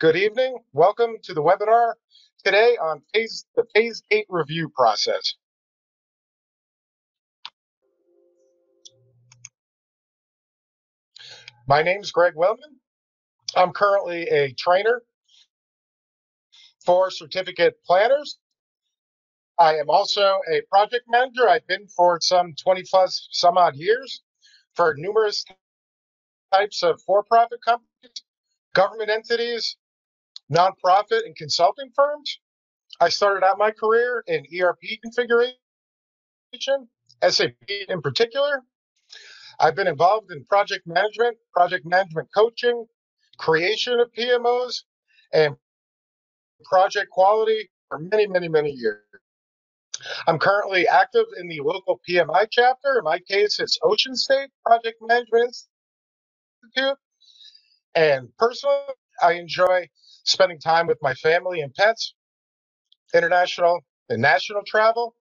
Good evening. Welcome to the webinar today on the phase gate review process. My name is Greg Wellman. I'm currently a trainer for certificate planners. I am also a project manager. I've been for some 20 plus some odd years for numerous types of for-profit companies, government entities, nonprofit and consulting firms. I started out my career in ERP configuration, SAP in particular. I've been involved in project management coaching, creation of PMOs, and project quality for many, many, many years. I'm currently active in the local PMI chapter. In my case, it's Ocean State Project Management Institute. And personally, I enjoy spending time with my family and pets, international and national travel,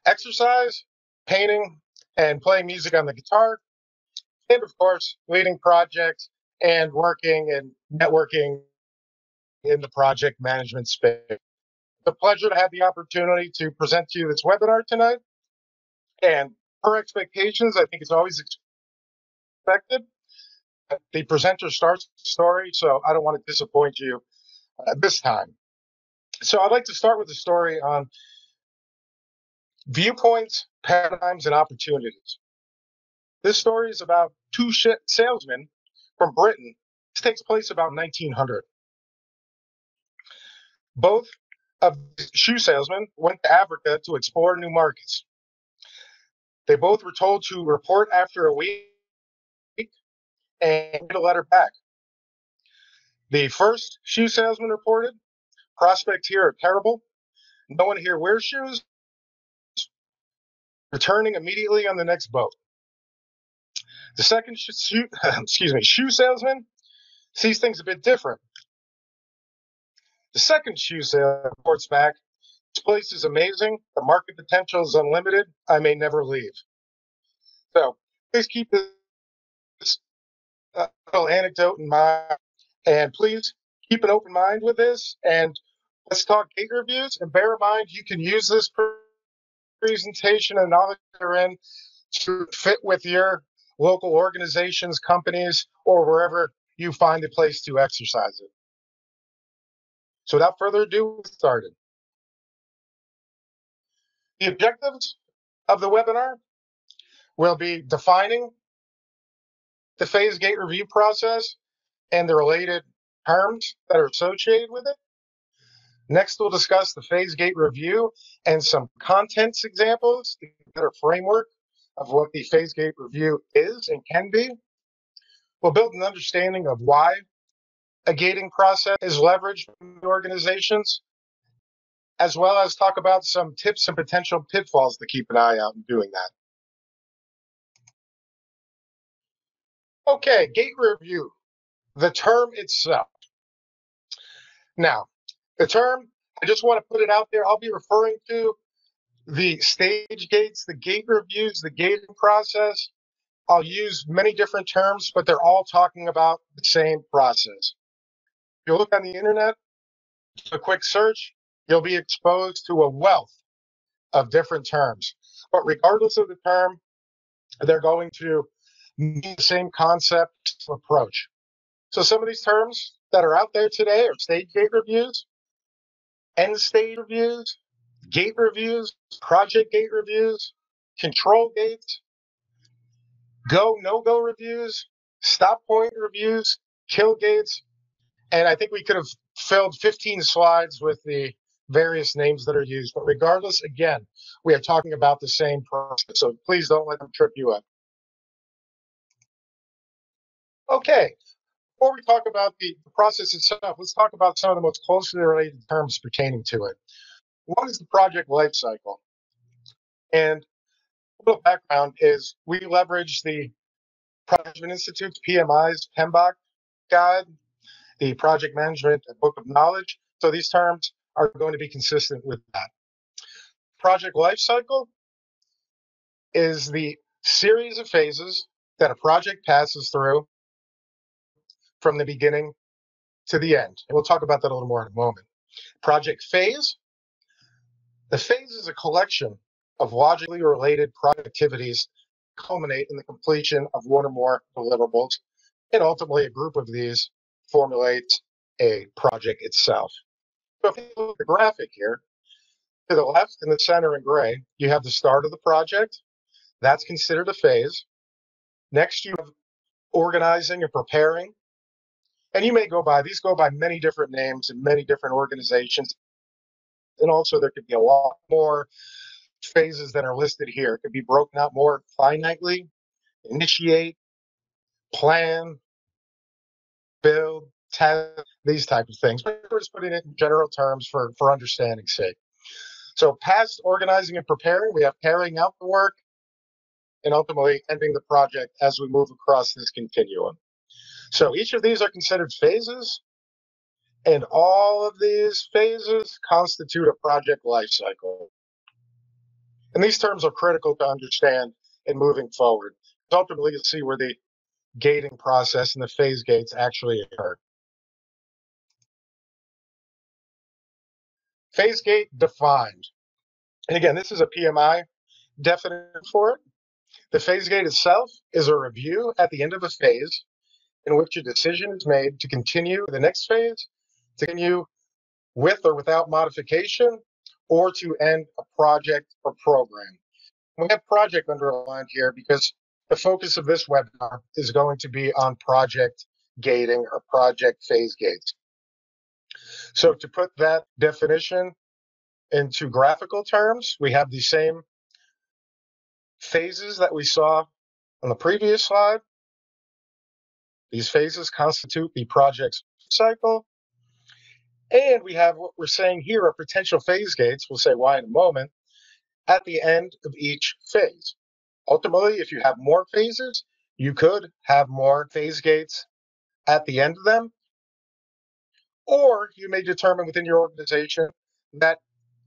exercise, painting, and playing music on the guitar, and of course, leading projects and working and networking in the project management space. It's a pleasure to have the opportunity to present to you this webinar tonight. And per expectations, I think it's always expected. The presenter starts the story, so I don't want to disappoint you this time. So I'd like to start with a story on viewpoints, paradigms, and opportunities. This story is about two salesmen from Britain. This takes place about 1900. Both of the shoe salesmen went to Africa to explore new markets. They both were told to report after a week and get a letter back. The first shoe salesman reported, "Prospects here are terrible. No one here wears shoes. Returning immediately on the next boat." The second shoe salesman sees things a bit different. The second shoe salesman reports back, "This place is amazing. The market potential is unlimited. I may never leave." So please keep this little anecdote in mind, and please keep an open mind with this. And let's talk gate reviews. And bear in mind, you can use this presentation and knowledge you're in to fit with your local organizations, companies, or wherever you find a place to exercise it. So without further ado, we'll get started. The objectives of the webinar will be defining the phase gate review process and the related terms that are associated with it. Next, we'll discuss the phase gate review and some contents examples to get a framework of what the phase gate review is and can be. We'll build an understanding of why a gating process is leveraged in organizations, as well as talk about some tips and potential pitfalls to keep an eye out in doing that. Okay, gate review, the term itself. Now, the term, I just want to put it out there, I'll be referring to the stage gates, the gate reviews, the gating process. I'll use many different terms, but they're all talking about the same process. If you look on the internet, a quick search, you'll be exposed to a wealth of different terms. But regardless of the term, they're going to mean the same concept approach. So some of these terms that are out there today are stage gate reviews, end stage reviews, gate reviews, project gate reviews, control gates, go, no-go reviews, stop point reviews, kill gates, and I think we could have filled 15 slides with the various names that are used. But regardless, again, we are talking about the same process, so please don't let them trip you up. Okay, before we talk about the process itself, let's talk about some of the most closely related terms pertaining to it. One is the project life cycle. And a little background is we leverage the Project Management Institute's PMI's PMBOK guide, the Project Management Book of Knowledge. So these terms are going to be consistent with that. Project life cycle is the series of phases that a project passes through from the beginning to the end. And we'll talk about that a little more in a moment. Project phase. The phase is a collection of logically related project activities that culminate in the completion of one or more deliverables, and ultimately a group of these formulates a project itself. So if you look at the graphic here, to the left in the center in gray, you have the start of the project. That's considered a phase. Next, you have organizing and preparing. And you may these go by many different names in many different organizations. And also there could be a lot more phases that are listed here. It could be broken out more finitely: initiate, plan, build, test, these type of things. But we're just putting it in general terms for understanding's sake. So past organizing and preparing, we have carrying out the work and ultimately ending the project as we move across this continuum. So each of these are considered phases, and all of these phases constitute a project life cycle. And these terms are critical to understand in moving forward. Ultimately, you'll see where the gating process and the phase gates actually occur. Phase gate defined. And again, this is a PMI definition for it. The phase gate itself is a review at the end of a phase in which a decision is made to continue the next phase, to continue with or without modification, or to end a project or program. We have project underlined here because the focus of this webinar is going to be on project gating or project phase gates. So to put that definition into graphical terms, we have the same phases that we saw on the previous slide. These phases constitute the project's cycle. And we have what we're saying here are potential phase gates. We'll say why in a moment, at the end of each phase. Ultimately, if you have more phases, you could have more phase gates at the end of them. Or you may determine within your organization that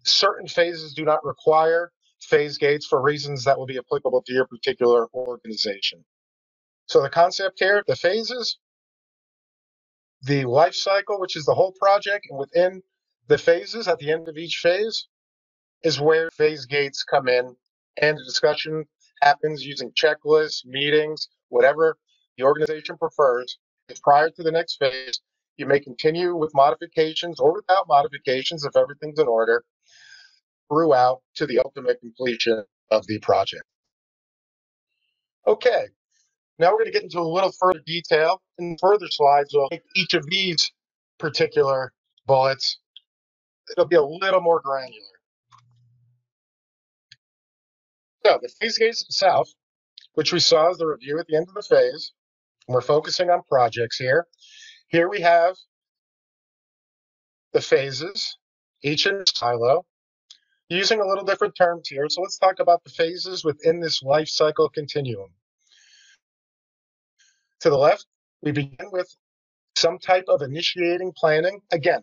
certain phases do not require phase gates for reasons that will be applicable to your particular organization. So the concept here, the phases, the life cycle, which is the whole project, and within the phases, at the end of each phase, is where phase gates come in, and the discussion happens using checklists, meetings, whatever the organization prefers. If prior to the next phase, you may continue with modifications or without modifications if everything's in order throughout to the ultimate completion of the project. Okay, now we're going to get into a little further detail. In further slides, we'll take each of these particular bullets. It'll be a little more granular. So the phase gates itself, which we saw as the review at the end of the phase, we're focusing on projects here. Here we have the phases, each in a silo, using a little different terms here. So let's talk about the phases within this life cycle continuum. To the left, we begin with some type of initiating planning. Again,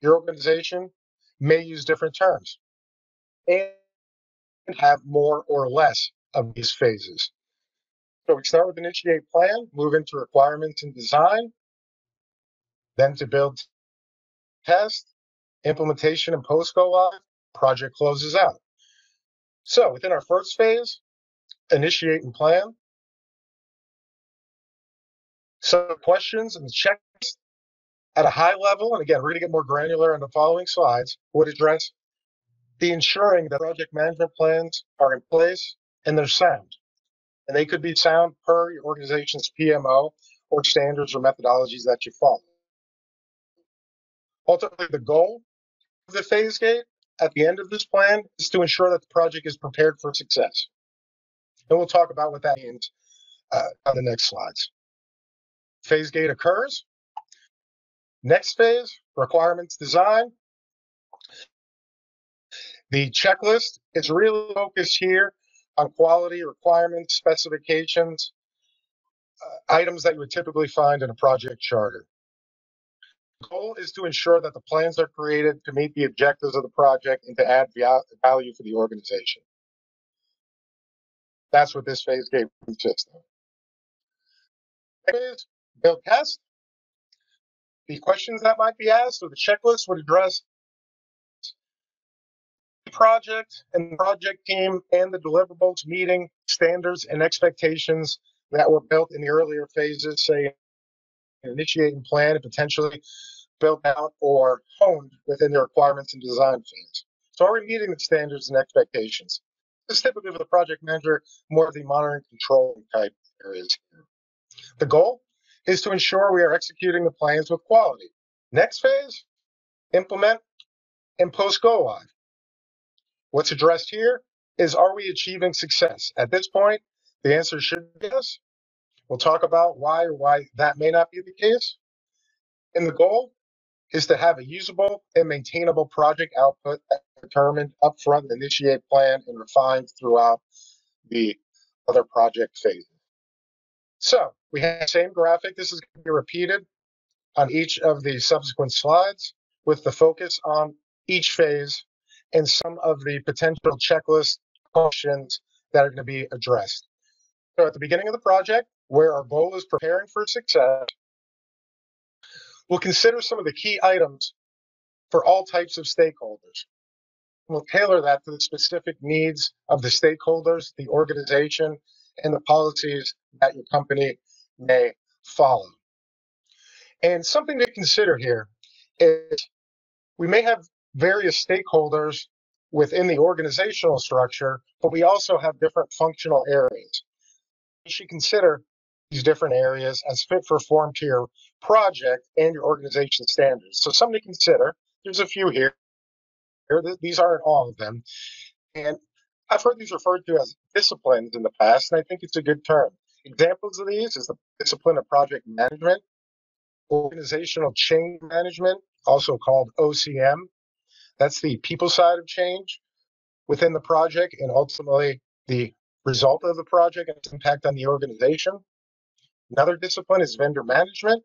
your organization may use different terms and have more or less of these phases. So we start with initiate plan, move into requirements and design, then to build, test, implementation, and post-go live, project closes out. So within our first phase, initiate and plan, some questions and the checklist at a high level, and again, we're going to get more granular on the following slides, would address the ensuring that project management plans are in place and they're sound. And they could be sound per your organization's PMO or standards or methodologies that you follow. Ultimately, the goal of the phase gate at the end of this plan is to ensure that the project is prepared for success. And we'll talk about what that means on the next slides. Phase gate occurs. Next phase, requirements design. The checklist is really focused here on quality, requirements, specifications, items that you would typically find in a project charter. The goal is to ensure that the plans are created to meet the objectives of the project and to add value for the organization. That's what this phase gate consists of. Next phase, build test. The questions that might be asked or the checklist would address the project and the project team and the deliverables meeting standards and expectations that were built in the earlier phases, say initiate and plan and potentially built out or honed within the requirements and design phase. So are we meeting the standards and expectations? This is typically for the project manager, more of the monitoring control type areas. The goal is to ensure we are executing the plans with quality. Next phase, implement and post go live. What's addressed here is, are we achieving success? At this point, the answer should be yes. We'll talk about why or why that may not be the case. And the goal is to have a usable and maintainable project output that's determined upfront, initiate, plan, and refined throughout the other project phases. So we have the same graphic. This is going to be repeated on each of the subsequent slides with the focus on each phase and some of the potential checklist questions that are going to be addressed. So at the beginning of the project, where our goal is preparing for success, we'll consider some of the key items for all types of stakeholders. We'll tailor that to the specific needs of the stakeholders, the organization, and the policies that your company may follow. And something to consider here is we may have various stakeholders within the organizational structure, but we also have different functional areas. You should consider these different areas as fit for form to your project and your organization standards. So something to consider. There's a few here. These aren't all of them. And I've heard these referred to as disciplines in the past, and I think it's a good term. Examples of these is the discipline of project management, organizational change management, also called OCM. That's the people side of change within the project and ultimately the result of the project and its impact on the organization. Another discipline is vendor management,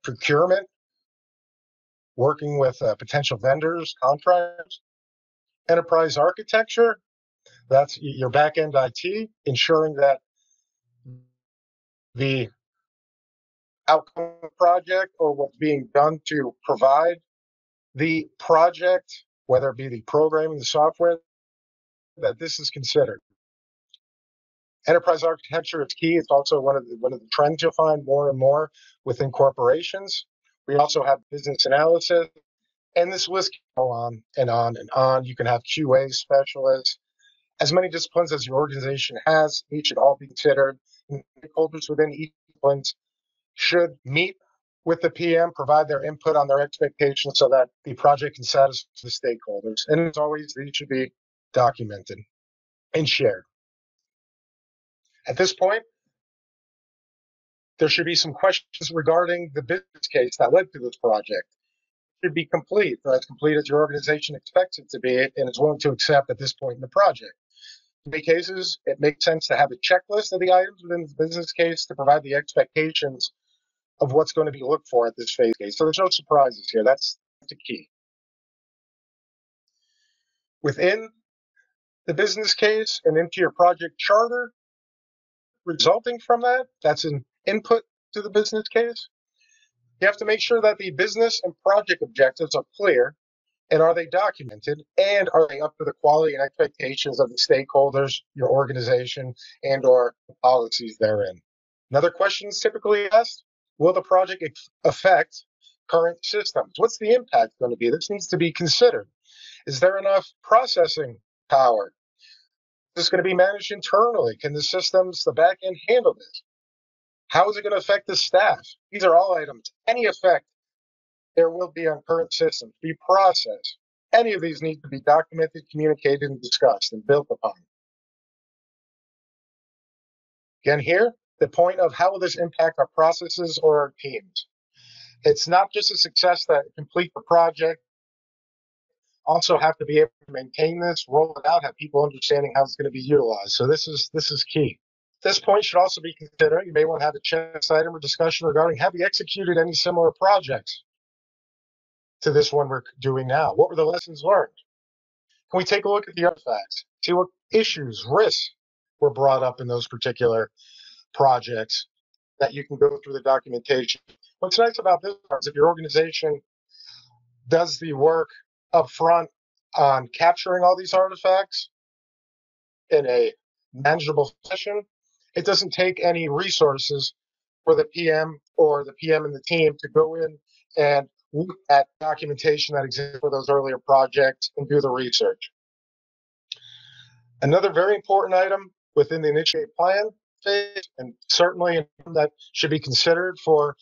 procurement, working with potential vendors, contractors, enterprise architecture. That's your back-end IT, ensuring that the outcome of the project or what's being done to provide the project, whether it be the programming, the software, that this is considered. Enterprise architecture is key. It's also one of the trends you'll find more and more within corporations. We also have business analysis, and this list can go on and on and on. You can have QA specialists. As many disciplines as your organization has, each should all be considered. Stakeholders within each discipline should meet with the PM, provide their input on their expectations so that the project can satisfy the stakeholders. And as always, these should be documented and shared. At this point, there should be some questions regarding the business case that led to this project. It should be complete, or as complete as your organization expects it to be and is willing to accept at this point in the project. In many cases, it makes sense to have a checklist of the items within the business case to provide the expectations of what's going to be looked for at this phase case. So there's no surprises here. That's the key. Within the business case and into your project charter, resulting from that, that's an input to the business case. You have to make sure that the business and project objectives are clear, and are they documented, and are they up to the quality and expectations of the stakeholders, your organization, and or the policies therein. Another question is typically asked, will the project affect current systems? What's the impact going to be? This needs to be considered. Is there enough processing power? Is this going to be managed internally? Can the systems, the back end, handle this? How is it going to affect the staff? These are all items. Any effect there will be on current systems, be processed. Any of these need to be documented, communicated, and discussed and built upon. Again, here, the point of how will this impact our processes or our teams? It's not just a success that complete the project. Also have to be able to maintain this, roll it out, have people understanding how it's going to be utilized. So this is key. This point should also be considered. You may want to have a checklist item or discussion regarding, have you executed any similar projects to this one we're doing now? What were the lessons learned? Can we take a look at the artifacts, see what issues, risks were brought up in those particular projects that you can go through the documentation? What's nice about this is if your organization does the work up front on capturing all these artifacts in a manageable fashion, it doesn't take any resources for the PM or the PM and the team to go in and look at documentation that exists for those earlier projects and do the research. Another very important item within the initiate plan phase, and certainly that should be considered for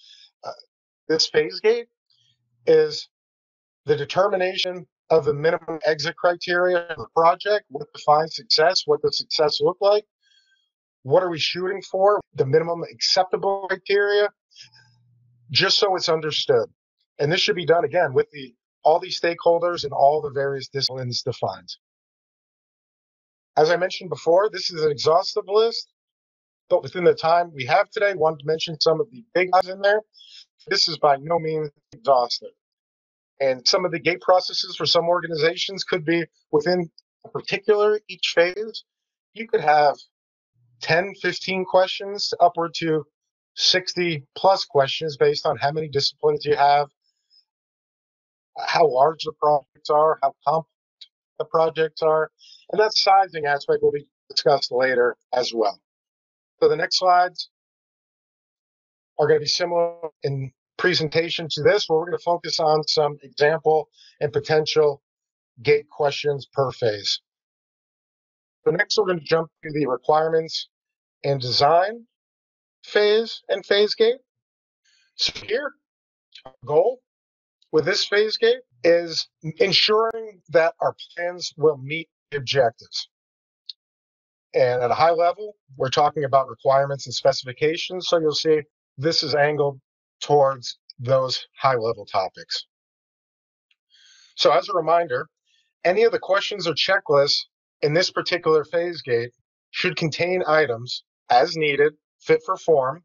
uh, this phase gate, is the determination of the minimum exit criteria of the project. What defines success? What does success look like? What are we shooting for? The minimum acceptable criteria, just so it's understood. And this should be done again with all these stakeholders and all the various disciplines defined. As I mentioned before, this is an exhaustive list, but within the time we have today, I wanted to mention some of the big items in there. This is by no means exhaustive. And some of the gate processes for some organizations could be within a particular each phase. You could have 10, 15 questions, upward to 60 plus questions based on how many disciplines you have, how large the projects are, how complex the projects are, and that sizing aspect will be discussed later as well. So the next slides are going to be similar in presentation to this, where we're going to focus on some example and potential gate questions per phase. So next we're going to jump to the requirements and design phase and phase gate. So here, our goal with this phase gate is ensuring that our plans will meet the objectives. And at a high level, we're talking about requirements and specifications. So you'll see this is angled towards those high level topics. So as a reminder, any of the questions or checklists in this particular phase gate should contain items as needed, fit for form,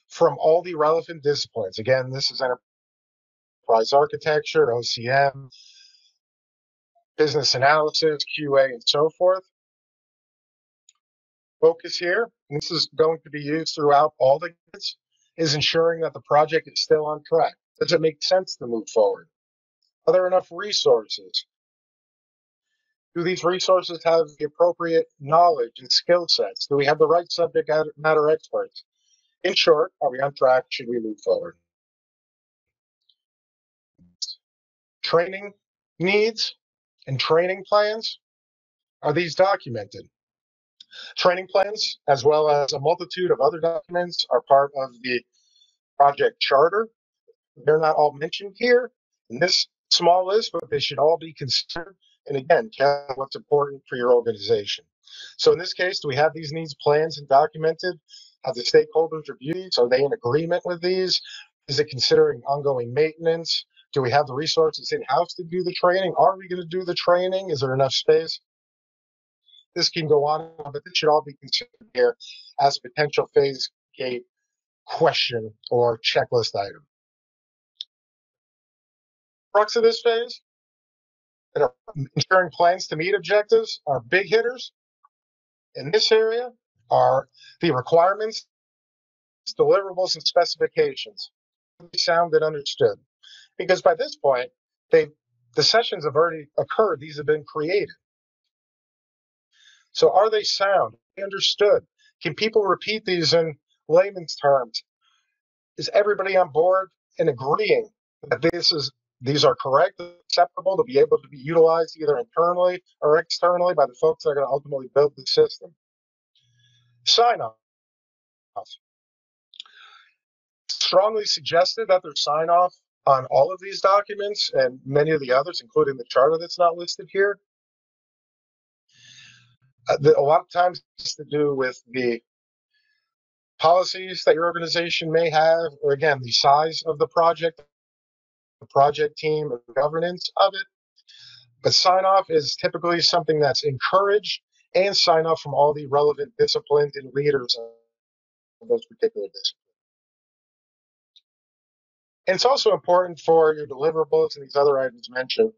from all the relevant disciplines. Again, this is enterprise architecture, OCM, business analysis, QA, and so forth. Focus here, and this is going to be used throughout all the gates, is ensuring that the project is still on track. Does it make sense to move forward? Are there enough resources? Do these resources have the appropriate knowledge and skill sets? Do we have the right subject matter experts? In short, are we on track? Should we move forward? Training needs and training plans, are these documented? Training plans, as well as a multitude of other documents, are part of the project charter. They're not all mentioned here in this small list, but they should all be considered. And again, tell what's important for your organization. So in this case, do we have these needs plans and documented? Have the stakeholders reviewed these? Are they in agreement with these? Is it considering ongoing maintenance? Do we have the resources in-house to do the training? Are we going to do the training? Is there enough space? This can go on, but this should all be considered here as a potential phase gate question or checklist item. Crux of this phase that are ensuring plans to meet objectives are big hitters. In this area are the requirements, deliverables, and specifications. Sound and understood. Because by this point, the sessions have already occurred. These have been created. So are they sound? Are they understood? Can people repeat these in layman's terms? Is everybody on board and agreeing that these are correct, acceptable to be able to be utilized either internally or externally by the folks that are going to ultimately build the system? Sign off. Strongly suggested that there's sign off on all of these documents and many of the others, including the charter that's not listed here. A lot of times it's to do with the policies that your organization may have, or again, the size of the project team, and governance of it. But sign off is typically something that's encouraged, and sign off from all the relevant disciplines and leaders of those particular disciplines. And it's also important for your deliverables and these other items mentioned,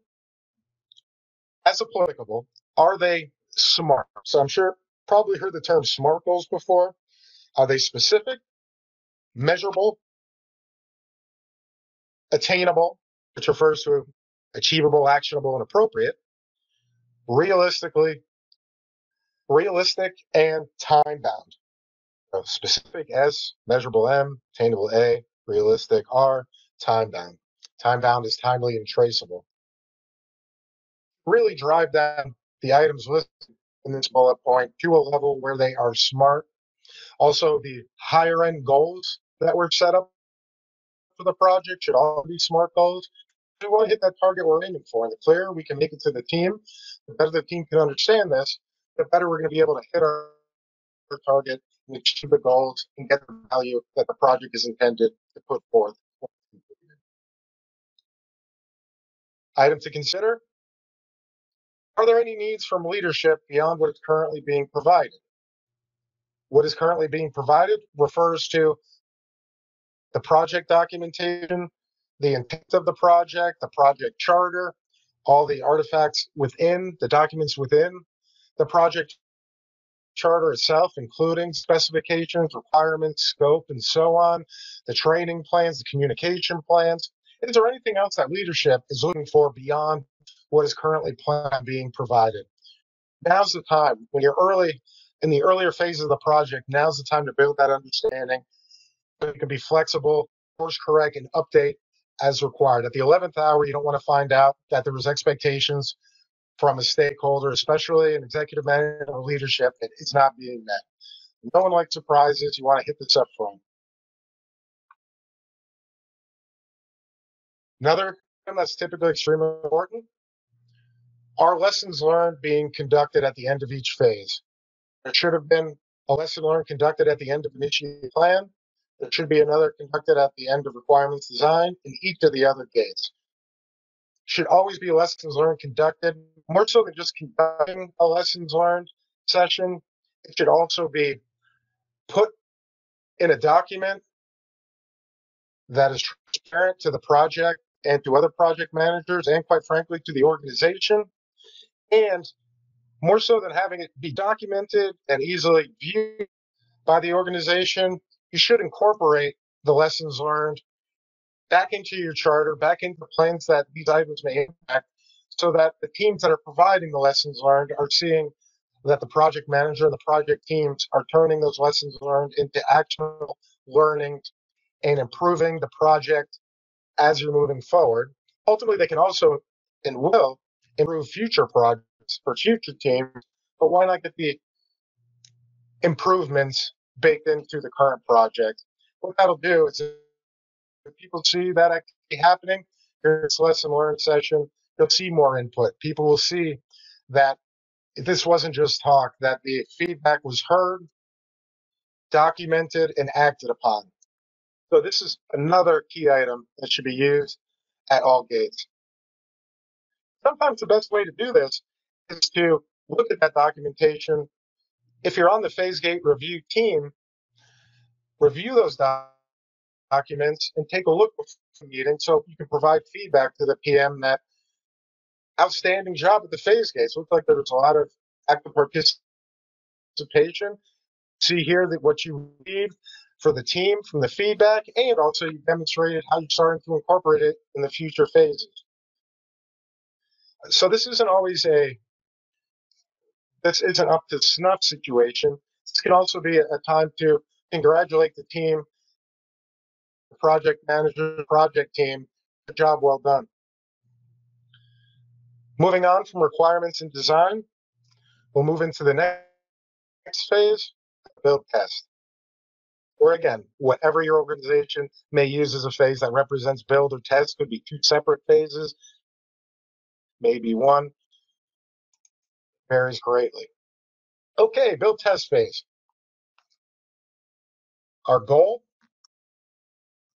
as applicable, are they SMART? So I'm sure probably heard the term SMART goals before. Are they specific, measurable, attainable, which refers to achievable, actionable, and appropriate, realistic, and time bound. So specific S, measurable M, attainable A, realistic R, time bound. Time bound is timely and traceable. Really drive down the items listed in this bullet point to a level where they are smart. Also, the higher end goals that were set up for the project should all be SMART goals. We want to hit that target we're aiming for. And the clearer we can make it to the team, the better the team can understand this, the better we're going to be able to hit our target and achieve the goals and get the value that the project is intended to put forth. Item to consider: are there any needs from leadership beyond what is currently being provided? What is currently being provided refers to the project documentation, the intent of the project charter, all the artifacts within, the documents within the project charter itself, including specifications, requirements, scope, and so on, the training plans, the communication plans. Is there anything else that leadership is looking for beyond what is currently planned being provided? Now's the time. When you're early in the earlier phases of the project, now's the time to build that understanding. You can be flexible, course correct, and update as required. At the 11th hour, you don't want to find out that there was expectations from a stakeholder, especially an executive manager or leadership, that it's not being met. No one likes surprises. You want to hit this up front. Another item that's typically extremely important are lessons learned being conducted at the end of each phase. There should have been a lesson learned conducted at the end of initiating plan. There should be another conducted at the end of requirements design in each of the other gates. Should always be lessons learned conducted, more so than just conducting a lessons learned session. It should also be put in a document that is transparent to the project and to other project managers, and quite frankly, to the organization. And more so than having it be documented and easily viewed by the organization, you should incorporate the lessons learned back into your charter, back into the plans that these items may impact, so that the teams that are providing the lessons learned are seeing that the project manager and the project teams are turning those lessons learned into actual learning and improving the project as you're moving forward. Ultimately, they can also and will improve future projects for future teams, but why not get the improvements baked into the current project? What that'll do is, if people see that activity happening during this lesson learned session, you'll see more input. People will see that this wasn't just talk, that the feedback was heard, documented, and acted upon. So this is another key item that should be used at all gates. Sometimes the best way to do this is to look at that documentation. If you're on the phase gate review team, review those documents and take a look before the meeting so you can provide feedback to the PM that outstanding job at the phase gates. Looks like there was a lot of active participation. See here that what you need for the team from the feedback, and also you demonstrated how you're starting to incorporate it in the future phases. So this isn't up to snuff situation. This can also be a time to congratulate the team, the project manager, the project team. Good job, well done. Moving on from requirements and design, we'll move into the next phase, build test. Or again, whatever your organization may use as a phase that represents build or test, could be two separate phases, maybe one, varies greatly. Okay, build test phase. Our goal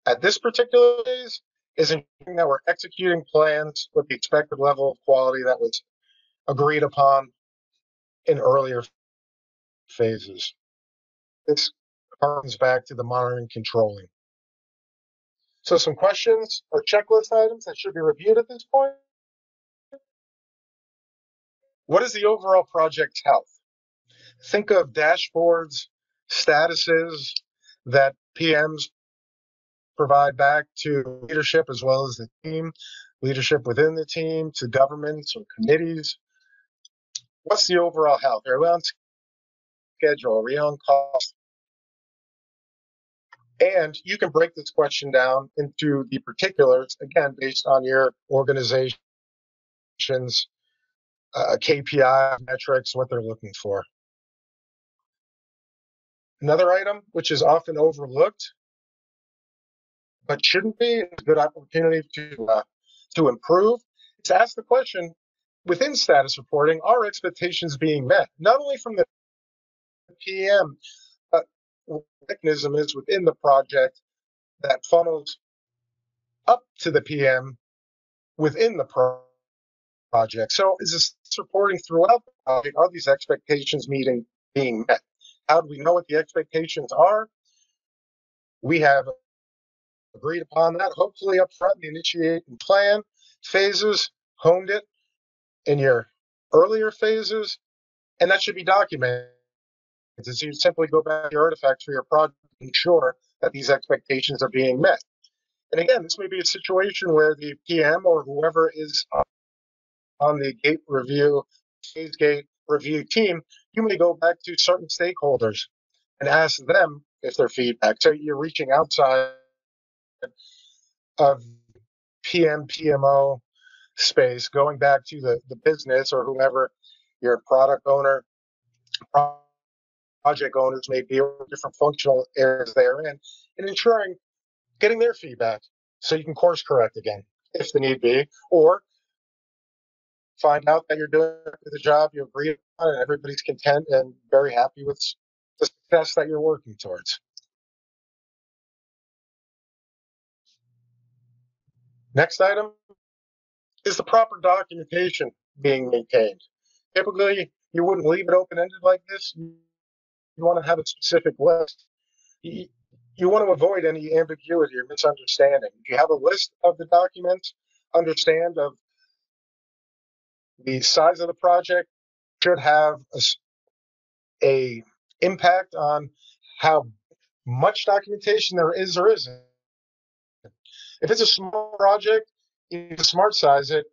at this particular phase is ensuring that we're executing plans with the expected level of quality that was agreed upon in earlier phases. This harkens back to the monitoring controlling. So some questions or checklist items that should be reviewed at this point. What is the overall project health? Think of dashboards, statuses that PMs provide back to leadership as well as the team, leadership within the team, to governments or committees? What's the overall health? Are we on schedule? Are we on cost? And you can break this question down into the particulars, again, based on your organization's KPI metrics, what they're looking for. Another item, which is often overlooked, but shouldn't be, a good opportunity to improve, is to ask the question within status reporting, are expectations being met? Not only from the PM, but what the mechanism is within the project that funnels up to the PM within the project. So is this reporting throughout the project, are these expectations being met? How do we know what the expectations are? We have agreed upon that, hopefully up front in the initiate and plan phases, honed it in your earlier phases, and that should be documented. So you simply go back to your artifacts for your project and ensure that these expectations are being met. And again, this may be a situation where the PM or whoever is on the phase gate review team, you may go back to certain stakeholders and ask them if their feedback. So you're reaching outside of PM, PMO space, going back to the business or whoever your product owner, project owners may be, or different functional areas they're in, and ensuring getting their feedback so you can course correct again if the need be, or find out that you're doing the job you agreed on and everybody's content and very happy with the success that you're working towards. Next item is the proper documentation being maintained. Typically, you wouldn't leave it open-ended like this. You want to have a specific list. You want to avoid any ambiguity or misunderstanding. If you have a list of the documents, understand of the size of the project should have a impact on how much documentation there is or isn't. If it's a small project, you need to smart size it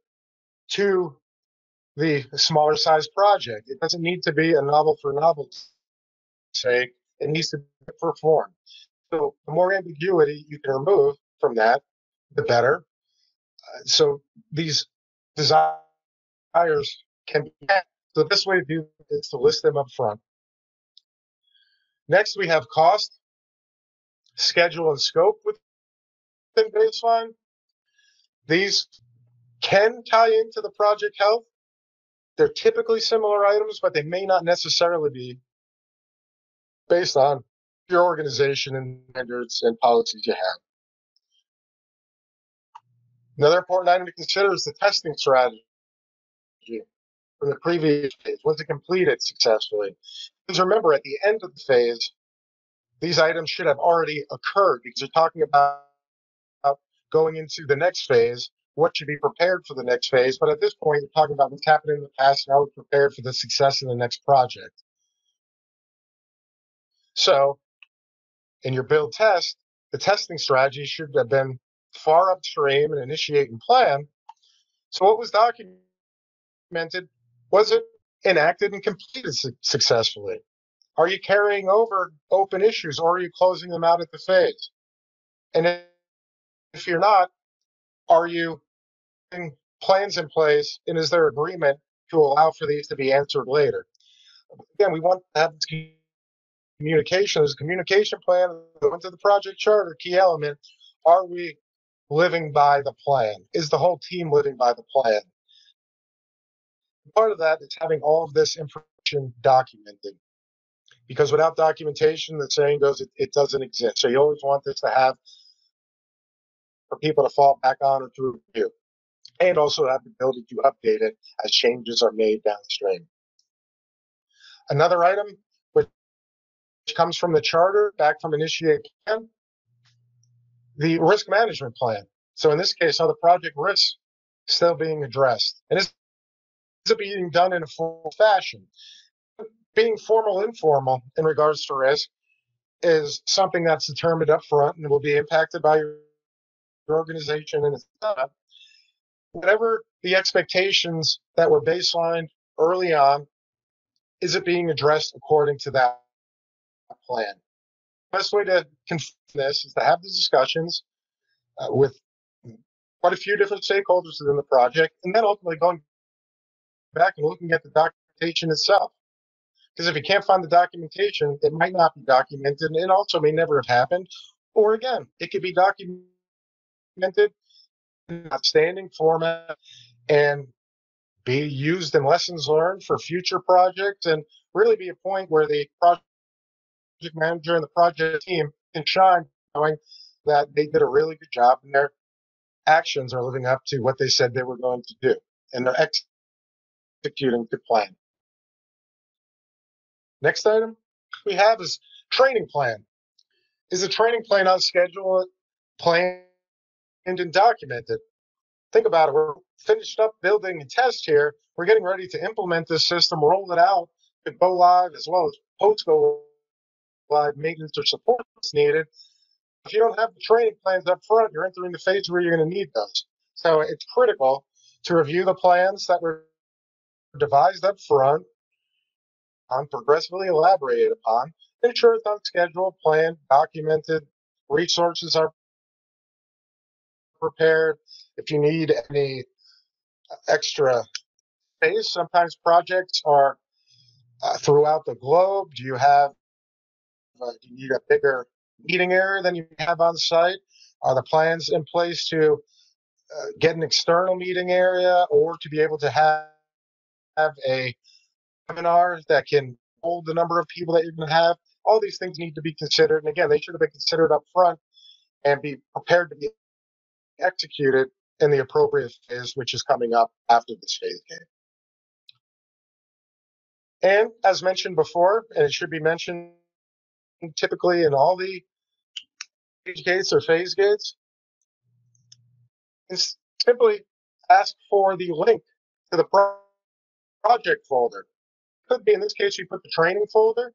to the smaller size project. It doesn't need to be a novel for novelty's sake. It needs to perform. So the more ambiguity you can remove from that, the better. So these desires can be met. So the best way to do it is to list them up front. Next, we have cost, schedule, and scope within baseline. These can tie into the project health. They're typically similar items, but they may not necessarily be based on your organization and standards and policies you have. Another important item to consider is the testing strategy from the previous phase. Was it completed successfully? Because remember, at the end of the phase, these items should have already occurred because you're talking about going into the next phase, what should be prepared for the next phase. But at this point, you're talking about what's happened in the past and how we're prepared for the success in the next project. So in your build test, the testing strategy should have been far upstream and initiate and plan. So what was documented? Was it enacted and completed successfully? Are you carrying over open issues or are you closing them out at the phase? And if you're not, are you putting plans in place and is there agreement to allow for these to be answered later? Again, we want to have this communication. There's a communication plan go into the project charter, key element. Are we living by the plan? Is the whole team living by the plan? Part of that is having all of this information documented. Because without documentation, the saying goes, it doesn't exist. So you always want this to have for people to fall back on or to review. And also have the ability to update it as changes are made downstream. Another item which comes from the charter, back from initiate plan, the risk management plan. So in this case, are the project risks still being addressed? And is it being done in a full fashion? Being formal, informal in regards to risk, is something that's determined up front and will be impacted by your organization and its setup. Whatever the expectations that were baselined early on, is it being addressed according to that plan? The best way to confirm this is to have the discussions with quite a few different stakeholders within the project, and then ultimately going back and looking at the documentation itself. Because if you can't find the documentation, it might not be documented, and it also may never have happened. Or again, it could be documented in an outstanding format and be used in lessons learned for future projects, and really be a point where the project manager and the project team can shine, knowing that they did a really good job and their actions are living up to what they said they were going to do, and they're executing the plan. Next item we have is training plan. Is the training plan on schedule, planned, and documented? Think about it. We're finished up building and test here. We're getting ready to implement this system, roll it out to go live as well as post go live maintenance or support that's needed. If you don't have the training plans up front, you're entering the phase where you're going to need those. So it's critical to review the plans that were devised up front, progressively elaborated upon, ensure it's on schedule, planned, documented, resources are prepared. If you need any extra space, sometimes projects are throughout the globe. Do you need a bigger meeting area than you have on site? Are the plans in place to get an external meeting area, or to be able to have a seminar that can hold the number of people that you're going to have? All these things need to be considered. And again, they should have been considered up front and be prepared to be executed in the appropriate phase, which is coming up after this phase game. And as mentioned before, and it should be mentioned typically in all the stage gates or phase gates, is simply ask for the link to the project folder. It could be, in this case, you put the training folder,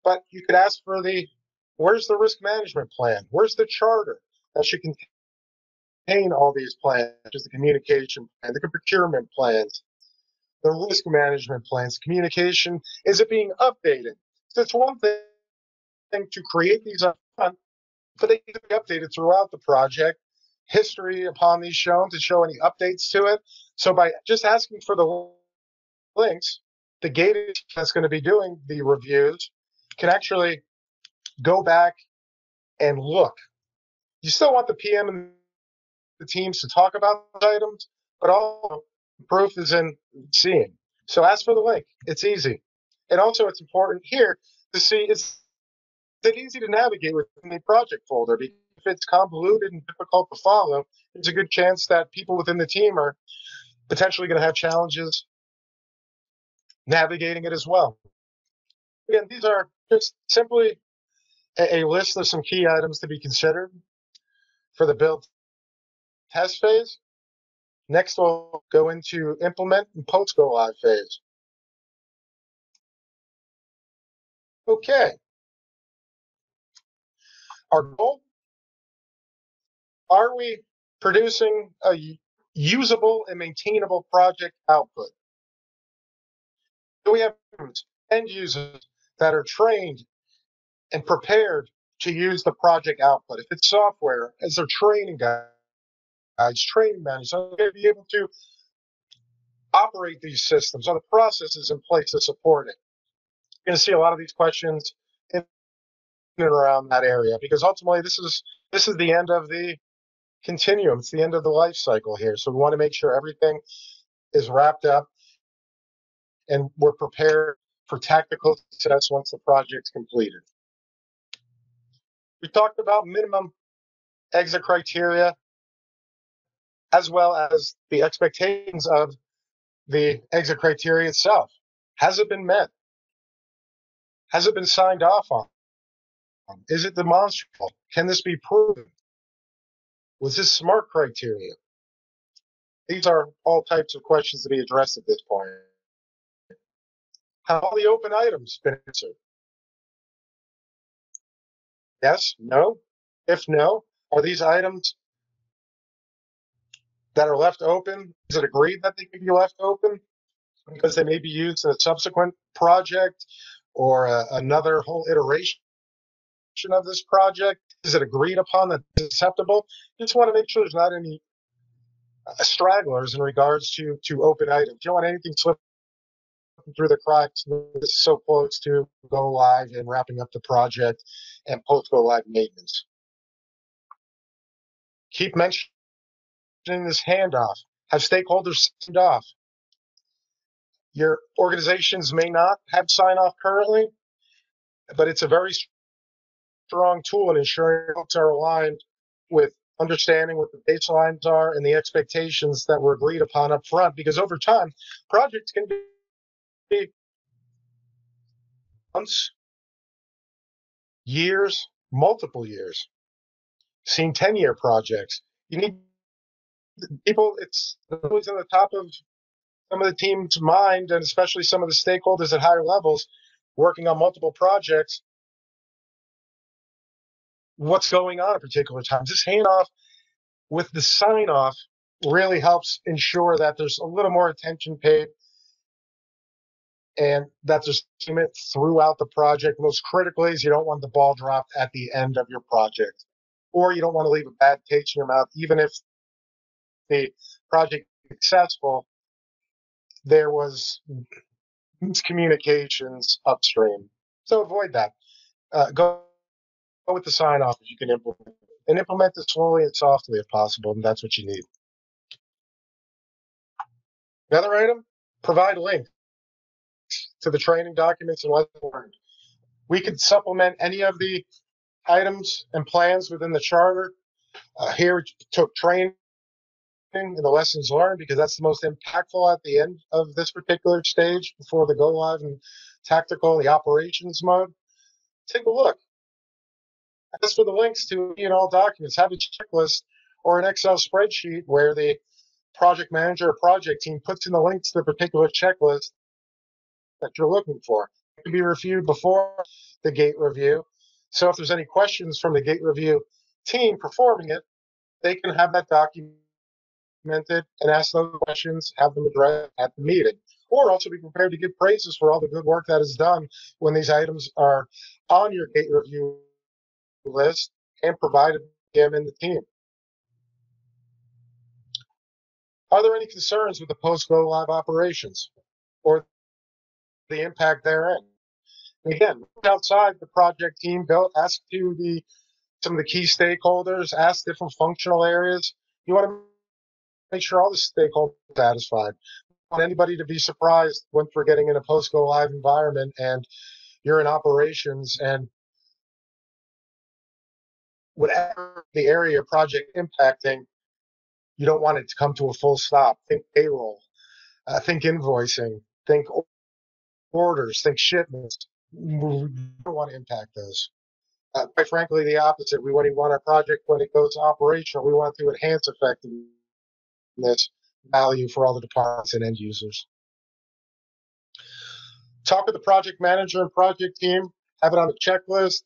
but you could ask for where's the risk management plan? Where's the charter that should contain all these plans, such as the communication plan, the procurement plans, the risk management plans, communication? Is it being updated? So it's one thing to create these up front, but they need to be updated throughout the project. History upon these shown to show any updates to it. So by just asking for the links, the gate that's going to be doing the reviews can actually go back and look. You still want the PM and the teams to talk about those items, but all proof is in seeing. So ask for the link. It's easy. And also it's important here to see, is it easy to navigate within the project folder? Because if it's convoluted and difficult to follow, there's a good chance that people within the team are potentially going to have challenges navigating it as well. Again, these are just simply a list of some key items to be considered for the build test phase. Next, we'll go into implement and post go live phase. Okay. Our goal: are we producing a usable and maintainable project output? Do we have end users that are trained and prepared to use the project output? If it's software, is there training guides, training manuals? Are they going to be able to operate these systems? Are the processes in place to support it? You're going to see a lot of these questions in and around that area, because ultimately this is the end of the continuum. It's the end of the life cycle here. So we want to make sure everything is wrapped up and we're prepared for tactical success once the project's completed. We talked about minimum exit criteria, as well as the expectations of the exit criteria itself. Has it been met? Has it been signed off on? Is it demonstrable? Can this be proven? Was this SMART criteria? These are all types of questions to be addressed at this point. Have all the open items been answered? Yes, no. If no, are these items that are left open, is it agreed that they can be left open because they may be used in a subsequent project or another whole iteration of this project? Is it agreed upon that it's acceptable? You just want to make sure there's not any stragglers in regards to open items. You don't want anything slipping through the cracks. This is so close to go live and wrapping up the project and post go live maintenance. Keep mentioning this handoff. Have stakeholders signed off. Your organizations may not have sign off currently, but it's a very strong tool in ensuring folks are aligned with understanding what the baselines are and the expectations that were agreed upon up front. Because over time, projects can be months, years, multiple years. Seen 10-year projects. You need people, it's always on the top of some of the team's mind, and especially some of the stakeholders at higher levels working on multiple projects. What's going on at particular times? This handoff with the sign off really helps ensure that there's a little more attention paid and that there's commitment throughout the project. Most critically is you don't want the ball dropped at the end of your project, or you don't want to leave a bad taste in your mouth. Even if the project is successful, there was miscommunications upstream. So avoid that. Go with the sign off if you can implement it. And implement it slowly and softly if possible, and that's what you need. Another item, provide links to the training documents and lessons learned. We could supplement any of the items and plans within the charter. Here we took training and the lessons learned because that's the most impactful at the end of this particular stage before the go live and tactical, the operations mode. Take a look. Ask for the links to all documents. Have a checklist or an Excel spreadsheet where the project manager or project team puts in the links to the particular checklist that you're looking for. It can be reviewed before the gate review. So if there's any questions from the gate review team performing it, they can have that documented and ask those questions, have them addressed at the meeting. Or also be prepared to give praises for all the good work that is done when these items are on your gate review list and provided them in the team. Are there any concerns with the post-go live operations or the impact therein? And again, outside the project team, go ask to some of the key stakeholders, ask different functional areas. You want to make sure all the stakeholders are satisfied. You want anybody to be surprised once we're getting in a post-go live environment and you're in operations and whatever the area project impacting, you don't want it to come to a full stop. Think payroll, think invoicing, think orders, think shipments. We don't want to impact those. Quite frankly, the opposite. We want our project, when it goes operational, we want to enhance effectiveness, value for all the departments and end users. Talk with the project manager and project team, have it on the checklist,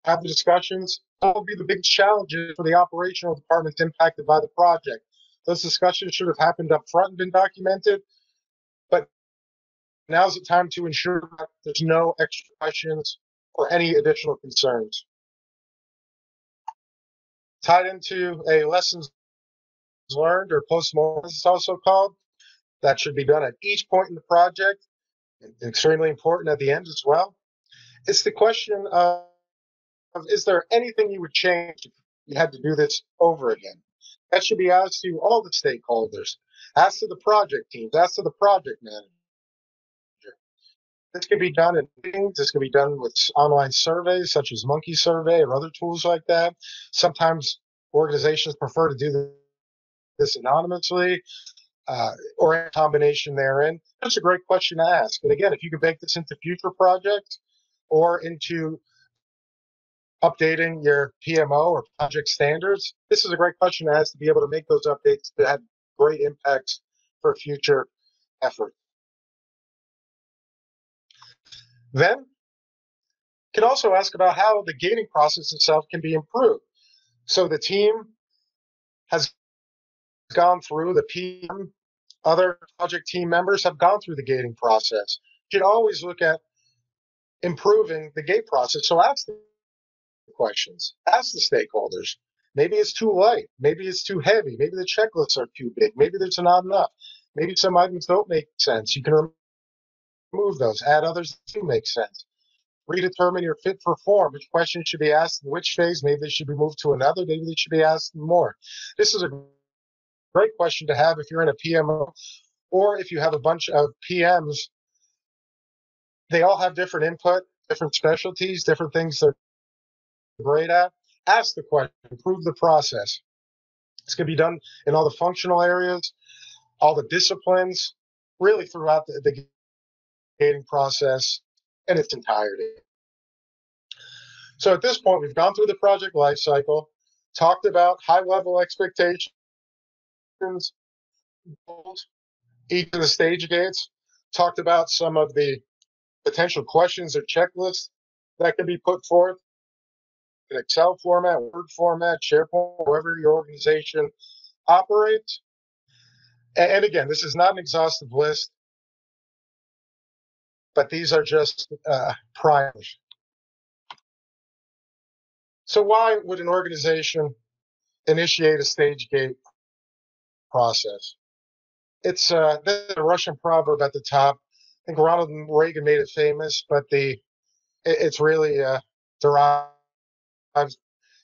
have the discussions. What will be the biggest challenges for the operational departments impacted by the project? Those discussions should have happened up front and been documented, but now's the time to ensure that there's no extra questions or any additional concerns. Tied into a lessons learned or post-mortem, as it's also called, that should be done at each point in the project, and extremely important at the end as well. It's the question of is there anything you would change if you had to do this over again? That should be asked to all the stakeholders, asked to the project teams, asked to the project manager. This can be done in meetings. This can be done with online surveys such as Monkey Survey or other tools like that. Sometimes organizations prefer to do this anonymously or a combination therein. That's a great question to ask. And again, if you could make this into future projects or into updating your PMO or project standards, this is a great question to ask to be able to make those updates that have great impacts for future effort. Then Can also ask about how the gating process itself can be improved. So the team has gone through, the PM, other project team members have gone through the gating process. You should always look at improving the gate process. So ask the questions, ask the stakeholders. Maybe it's too light. Maybe it's too heavy. Maybe the checklists are too big. Maybe there's not enough. Maybe some items don't make sense. You can remove those, add others that do make sense. Redetermine your fit for form. Which questions should be asked in which phase? Maybe they should be moved to another. Maybe they should be asked more. This is a great question to have if you're in a PMO or if you have a bunch of PMs. They all have different input, different specialties, different things they're great at. Ask the question, improve the process. It's going to be done in all the functional areas, all the disciplines, really throughout the gating process in its entirety. So at this point, we've gone through the project lifecycle, talked about high-level expectations, each of the stage gates, talked about some of the potential questions or checklists that can be put forth in Excel format, Word format, SharePoint, however your organization operates. And again, this is not an exhaustive list, but these are just primers. So why would an organization initiate a stage gate process? It's the Russian proverb at the top. I think Ronald Reagan made it famous, but it's really derived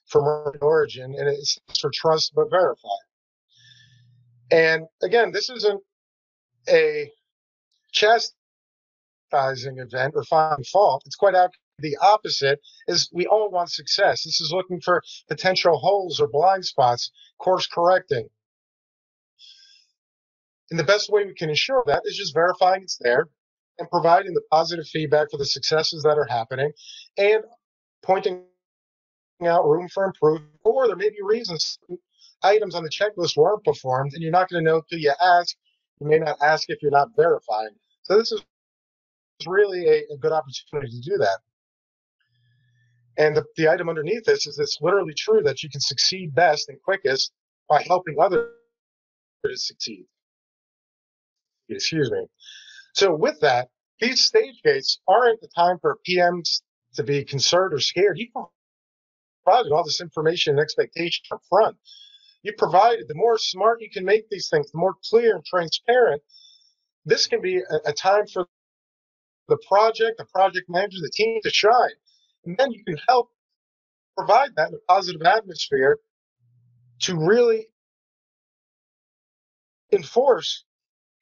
from origin, and it's for trust but verify. And again, this isn't a chastising event or finding fault. It's quite the opposite. Is we all want success. This is looking for potential holes or blind spots, course correcting. And the best way we can ensure that is just verifying it's there and providing the positive feedback for the successes that are happening and pointing out room for improvement, or there may be reasons items on the checklist weren't performed, and you're not going to know till you ask. You may not ask if you're not verifying. So this is really a good opportunity to do that. And the item underneath this is it's literally true that you can succeed best and quickest by helping others succeed. Excuse me. So with that, these stage gates aren't the time for PMs to be concerned or scared. You provided all this information and expectation up front. You provided, the more smart you can make these things, the more clear and transparent, this can be a time for the project manager, the team to shine. And then you can help provide that in a positive atmosphere to really enforce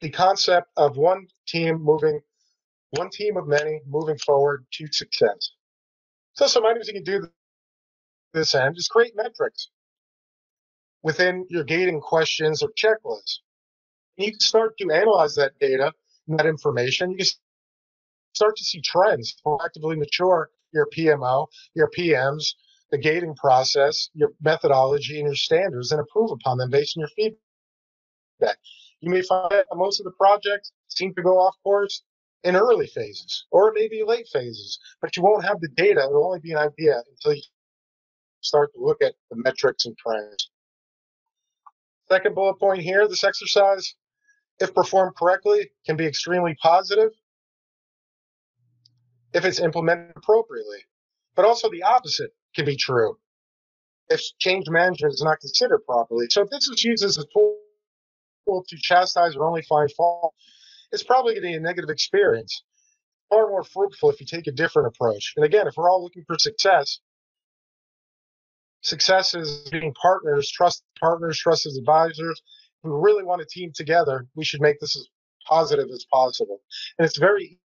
the concept of one team of many moving forward to success. So some items you can do this end is create metrics within your gating questions or checklists. And you can start to analyze that data and that information. You can start to see trends, proactively mature your PMO, your PMs, the gating process, your methodology, and your standards, and improve upon them based on your feedback. You may find that most of the projects seem to go off course in early phases, or maybe late phases, but you won't have the data. It'll only be an idea until you start to look at the metrics and trends. Second bullet point here, this exercise, if performed correctly, can be extremely positive if it's implemented appropriately. But also the opposite can be true if change management is not considered properly. So if this is used as a tool to chastise or only find fault, it's probably going to be a negative experience. Far more fruitful if you take a different approach. And again, if we're all looking for success, success is being partners, trusted advisors. If we really want a team together, we should make this as positive as possible. And it's very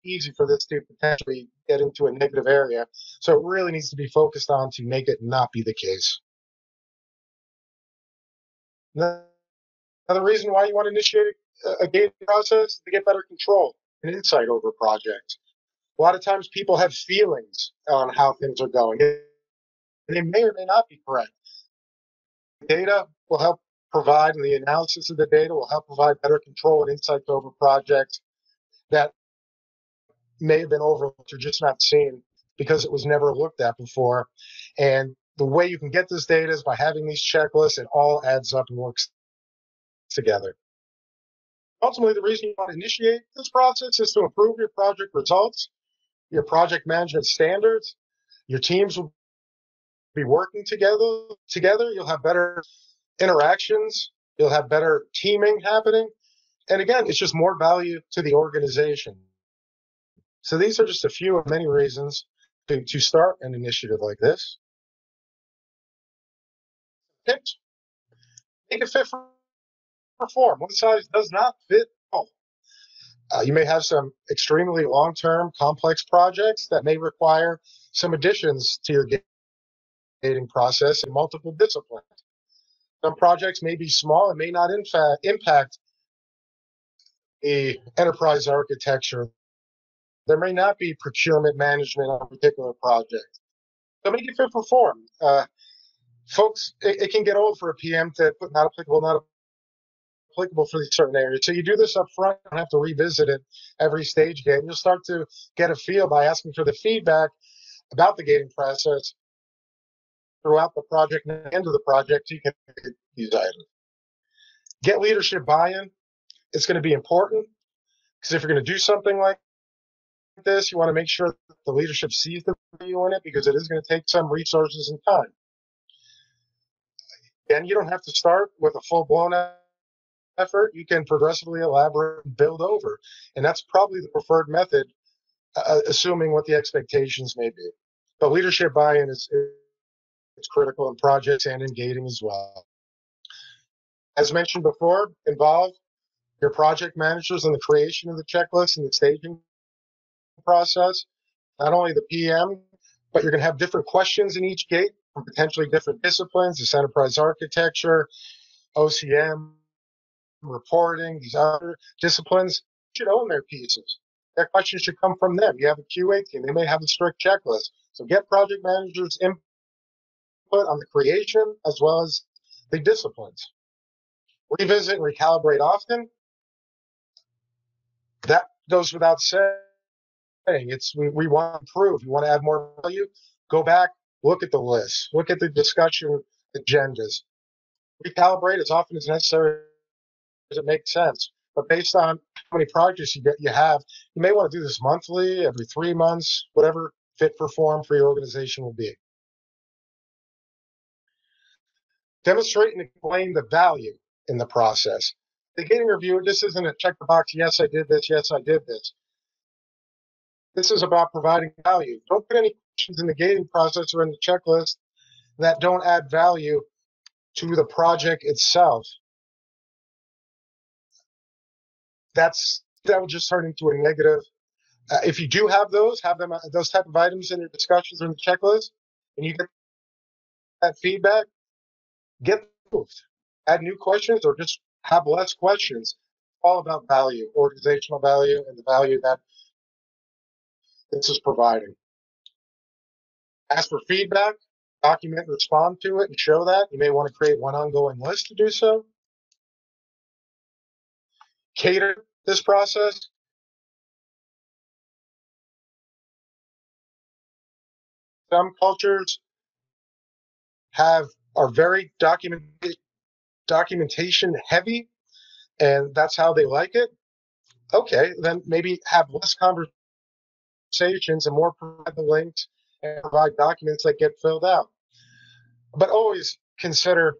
easy for this to potentially get into a negative area. So it really needs to be focused on to make it not be the case. Another reason why you want to initiate a gating process is to get better control and insight over a project. A lot of times people have feelings on how things are going. They may or may not be correct. Data will help provide, and the analysis of the data will help provide better control and insights over projects that may have been overlooked or just not seen because it was never looked at before. And the way you can get this data is by having these checklists. It all adds up and works together. Ultimately, the reason you want to initiate this process is to improve your project results, your project management standards. Your teams will be working together. You'll have better interactions. You'll have better teaming happening. And again, it's just more value to the organization. So these are just a few of many reasons to start an initiative like this. Tips: make it fit for form. One size does not fit all. You may have some extremely long-term complex projects that may require some additions to your gating process in multiple disciplines. Some projects may be small and may not in fact impact the enterprise architecture. There may not be procurement management on a particular project. So make it fit for form. Folks, it can get old for a PM to put not applicable for these certain areas. So you do this up front, you don't have to revisit it every stage gate. And you'll start to get a feel by asking for the feedback about the gating process throughout the project and the end of the project. You can get these items. Get leadership buy-in. It's going to be important because if you're going to do something like this, you want to make sure that the leadership sees the value in it, because it is going to take some resources and time. And you don't have to start with a full-blown effort. You can progressively elaborate and build over. And that's probably the preferred method, assuming what the expectations may be. But leadership buy-in is critical in projects and in gating as well. As mentioned before, involve your project managers in the creation of the checklist and the staging process. Not only the PM, but you're going to have different questions in each gate from potentially different disciplines: this enterprise architecture, OCM, reporting, these other disciplines should own their pieces. That question should come from them. You have a QA team, they may have a strict checklist. So get project managers' input on the creation as well as the disciplines. Revisit and recalibrate often. That goes without saying. We want to improve. You want to add more value, go back, look at the list, look at the discussion agendas. Recalibrate as often as necessary as it makes sense. But based on how many projects you have, you may want to do this monthly, every 3 months, whatever fit for form for your organization will be. Demonstrate and explain the value in the process. The gating review, this isn't a check the box, yes, I did this, yes, I did this. This is about providing value. Don't put any questions in the gating process or in the checklist that don't add value to the project itself. That will just turn into a negative. If you do have those type of items in your discussions or in the checklist, and you get that feedback, get moved. Add new questions or just have less questions. All about value, organizational value, and the value that this is providing. Ask for feedback, document, respond to it, and show that. You may want to create one ongoing list to do so. Cater this process. Some cultures are very documentation heavy, and that's how they like it. Okay, then maybe have less conversations and more provide the links and provide documents that get filled out. But always consider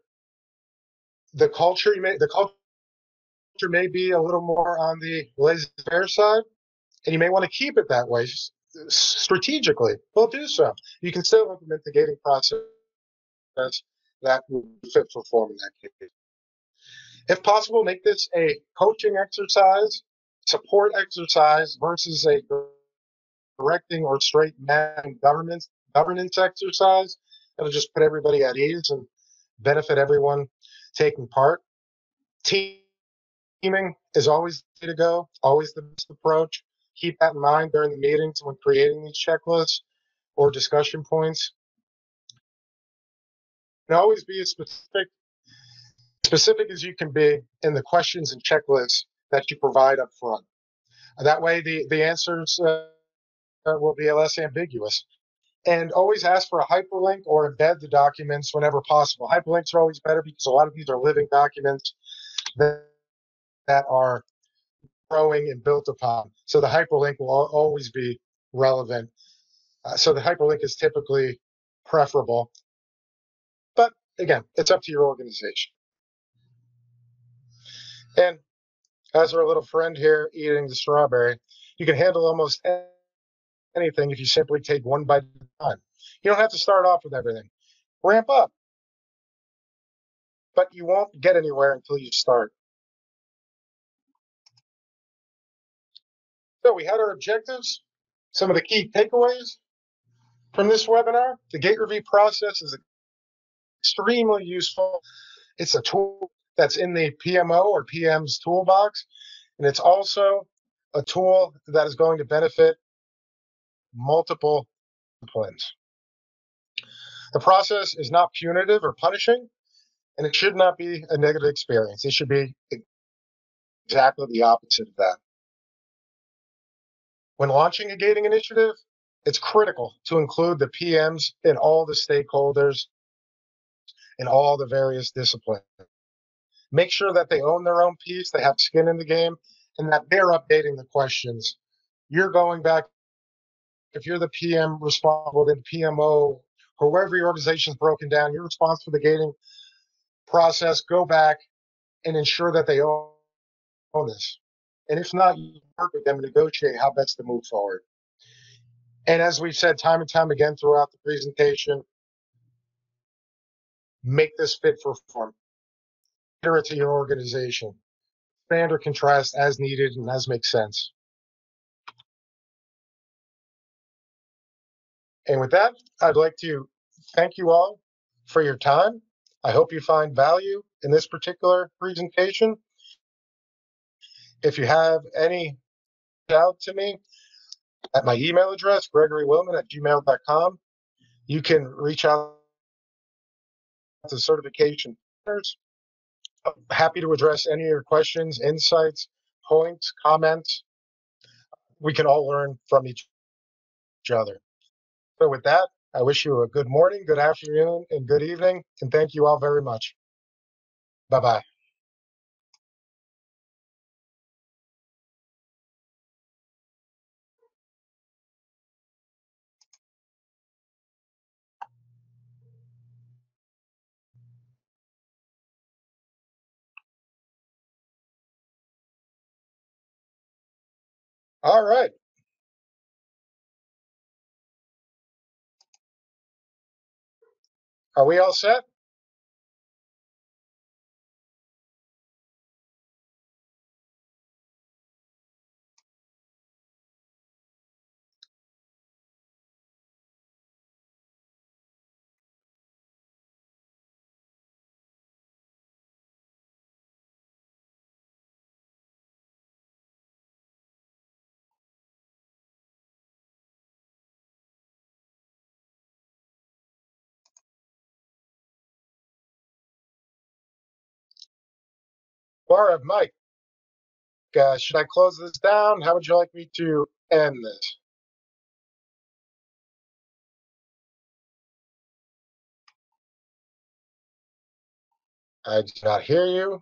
the culture. The culture may be a little more on the laissez-faire side, and you may want to keep it that way strategically. Well, do so. You can still implement the gating process that will fit for form in that case. If possible, make this a coaching exercise, support exercise versus a directing or straight man governance exercise. It'll just put everybody at ease and benefit everyone taking part. Teaming is always the way to go, always the best approach. Keep that in mind during the meetings when creating these checklists or discussion points. And always be as specific as you can be in the questions and checklists that you provide up front. That way the answers will be less ambiguous. And always ask for a hyperlink or embed the documents whenever possible. Hyperlinks are always better because a lot of these are living documents that are growing and built upon. So the hyperlink will always be relevant. So the hyperlink is typically preferable. But again, it's up to your organization. And as our little friend here eating the strawberry, you can handle almost anything if you simply take one bite at a time. You don't have to start off with everything. Ramp up, but you won't get anywhere until you start. So we had our objectives, some of the key takeaways from this webinar. The gate review process is extremely useful. It's a tool that's in the PMO or PM's toolbox, and it's also a tool that is going to benefit multiple disciplines. The process is not punitive or punishing, and it should not be a negative experience. It should be exactly the opposite of that. When launching a gating initiative, it's critical to include the PMs and all the stakeholders in all the various disciplines. Make sure that they own their own piece, they have skin in the game, and that they're updating the questions. You're going back, if you're the PM responsible, then PMO, or wherever your organization is broken down, you're responsible for the gating process. Go back and ensure that they own this. And if not, you work with them and negotiate how best to move forward. And as we've said time and time again throughout the presentation, make this fit for form. Cater it to your organization. Expand or contrast as needed and as makes sense. And with that, I'd like to thank you all for your time. I hope you find value in this particular presentation. If you have any doubt to me at my email address, gregorywillman@gmail.com, you can reach out to certification partners. I'm happy to address any of your questions, insights, points, comments. We can all learn from each other. So with that, I wish you a good morning, good afternoon, and good evening, and thank you all very much. Bye-bye. All right. Are we all set? Laura, Mike, should I close this down? How would you like me to end this? I do not hear you.